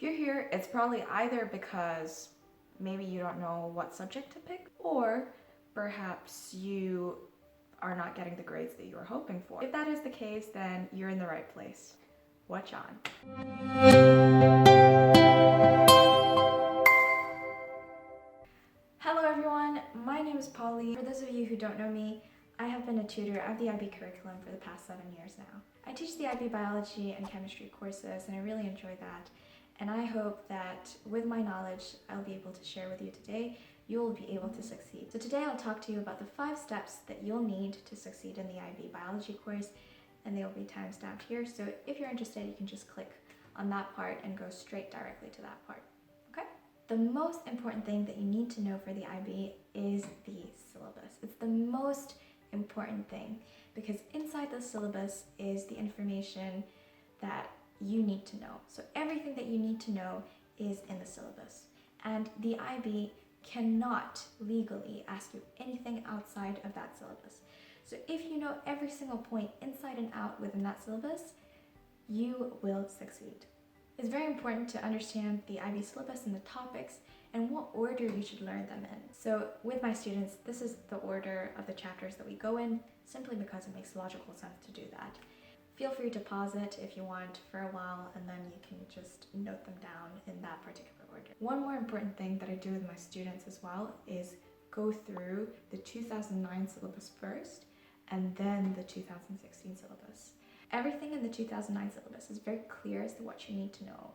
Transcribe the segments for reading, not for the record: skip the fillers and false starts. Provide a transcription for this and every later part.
If you're here, it's probably either because maybe you don't know what subject to pick, or perhaps you are not getting the grades that you were hoping for. If that is the case, then you're in the right place. Watch on. Hello everyone, my name is Polly. For those of you who don't know me, I have been a tutor of the IB curriculum for the past 7 years now. I teach the IB biology and chemistry courses, and I really enjoy that. And I hope that with my knowledge I'll be able to share with you today, you'll be able to succeed. So today I'll talk to you about the 5 steps that you'll need to succeed in the IB biology course, and they will be time-stamped here. So if you're interested, you can just click on that part and go straight directly to that part. Okay? The most important thing that you need to know for the IB is the syllabus. It's the most important thing because inside the syllabus is the information that you need to know. So everything that you need to know is in the syllabus. And the IB cannot legally ask you anything outside of that syllabus. So if you know every single point inside and out within that syllabus, you will succeed. It's very important to understand the IB syllabus and the topics and what order you should learn them in. So with my students, this is the order of the chapters that we go in, simply because it makes logical sense to do that. Feel free to pause it if you want for a while, and then you can just note them down in that particular order. One more important thing that I do with my students as well is go through the 2009 syllabus first, and then the 2016 syllabus. Everything in the 2009 syllabus is very clear as to what you need to know.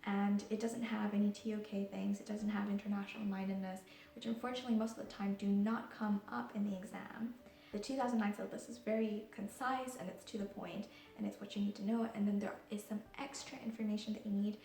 And it doesn't have any TOK things, it doesn't have international mindedness, which unfortunately most of the time do not come up in the exam. The 2009 syllabus is very concise and it's to the point and it's what you need to know, and then there is some extra information that you need,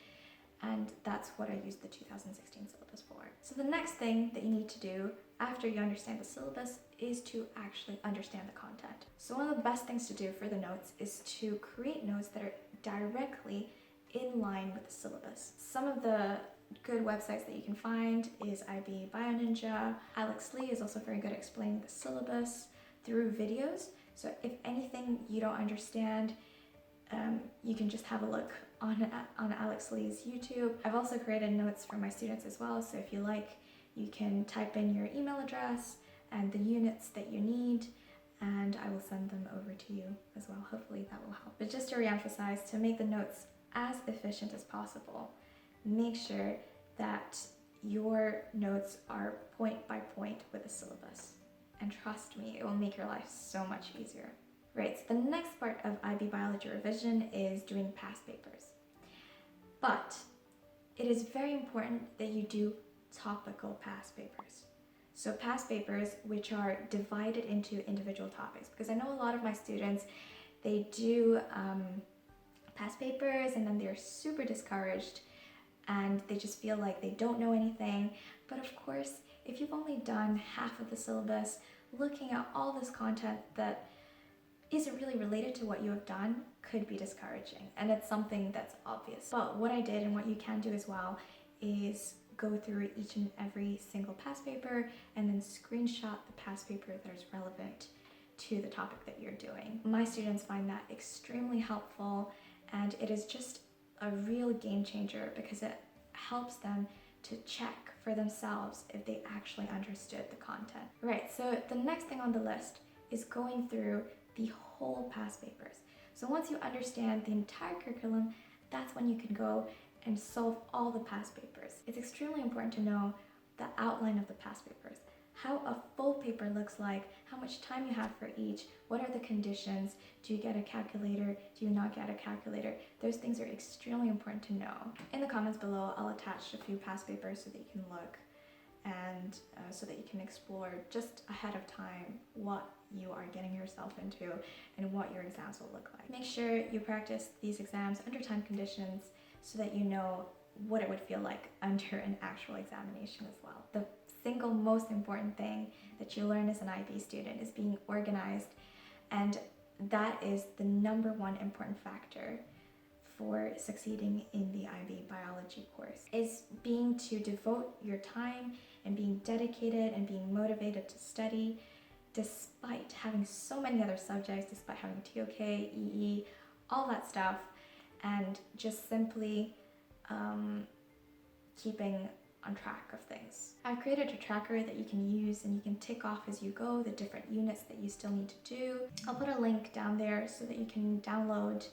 and that's what I use the 2016 syllabus for. So the next thing that you need to do after you understand the syllabus is to actually understand the content. So one of the best things to do for the notes is to create notes that are directly in line with the syllabus. Some of the good websites that you can find is IB Bio Ninja. Alex Lee is also very good at explaining the syllabus through videos. So if anything you don't understand, you can just have a look on Alex Lee's YouTube. I've also created notes for my students as well, so if you like, you can type in your email address and the units that you need, and I will send them over to you as well. Hopefully that will help. But just to reemphasize, to make the notes as efficient as possible, make sure that your notes are point by point with the syllabus. And trust me, it will make your life so much easier. Right, so the next part of IB biology revision is doing past papers. But it is very important that you do topical past papers. So past papers which are divided into individual topics, because I know a lot of my students, they do past papers and then they're super discouraged and they just feel like they don't know anything. But of course, if you've only done half of the syllabus, looking at all this content that isn't really related to what you have done could be discouraging, and it's something that's obvious. But what I did and what you can do as well is go through each and every single past paper and then screenshot the past paper that is relevant to the topic that you're doing. My students find that extremely helpful, and it is just a real game changer because it helps them to check for themselves if they actually understood the content. Right, so the next thing on the list is going through the whole past papers. So once you understand the entire curriculum, that's when you can go and solve all the past papers. It's extremely important to know the outline of the past papers, how a full paper looks like, how much time you have for each, what are the conditions, do you get a calculator, do you not get a calculator? Those things are extremely important to know. In the comments below, I'll attach a few past papers so that you can look and so that you can explore just ahead of time what you are getting yourself into and what your exams will look like. Make sure you practice these exams under time conditions so that you know what it would feel like under an actual examination as well. The single most important thing that you learn as an IB student is being organized, and that is the number one important factor for succeeding in the IB biology course, is being to devote your time and being dedicated and being motivated to study despite having so many other subjects, despite having TOK, EE, all that stuff, and just simply keeping on track of things. I've created a tracker that you can use and you can tick off as you go the different units that you still need to do. I'll put a link down there so that you can download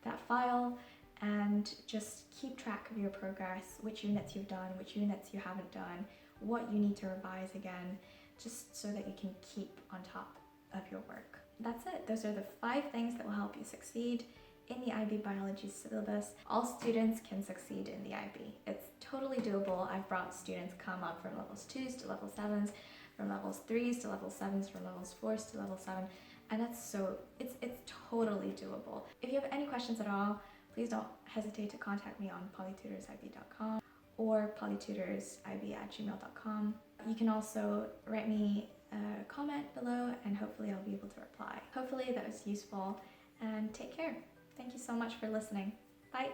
that file and just keep track of your progress, which units you've done, which units you haven't done, what you need to revise again, just so that you can keep on top of your work. That's it. Those are the 5 things that will help you succeed in the IB biology syllabus. All students can succeed in the IB. It's totally doable. I've brought students come up from levels 2s to level 7s, from levels 3s to level 7s, from levels 4s to level 7, and it's totally doable. If you have any questions at all, please don't hesitate to contact me on polytutorsib.com or polytutorsib@gmail.com. You can also write me a comment below and hopefully I'll be able to reply. Hopefully that was useful, and take care. Thank you so much for listening. Bye.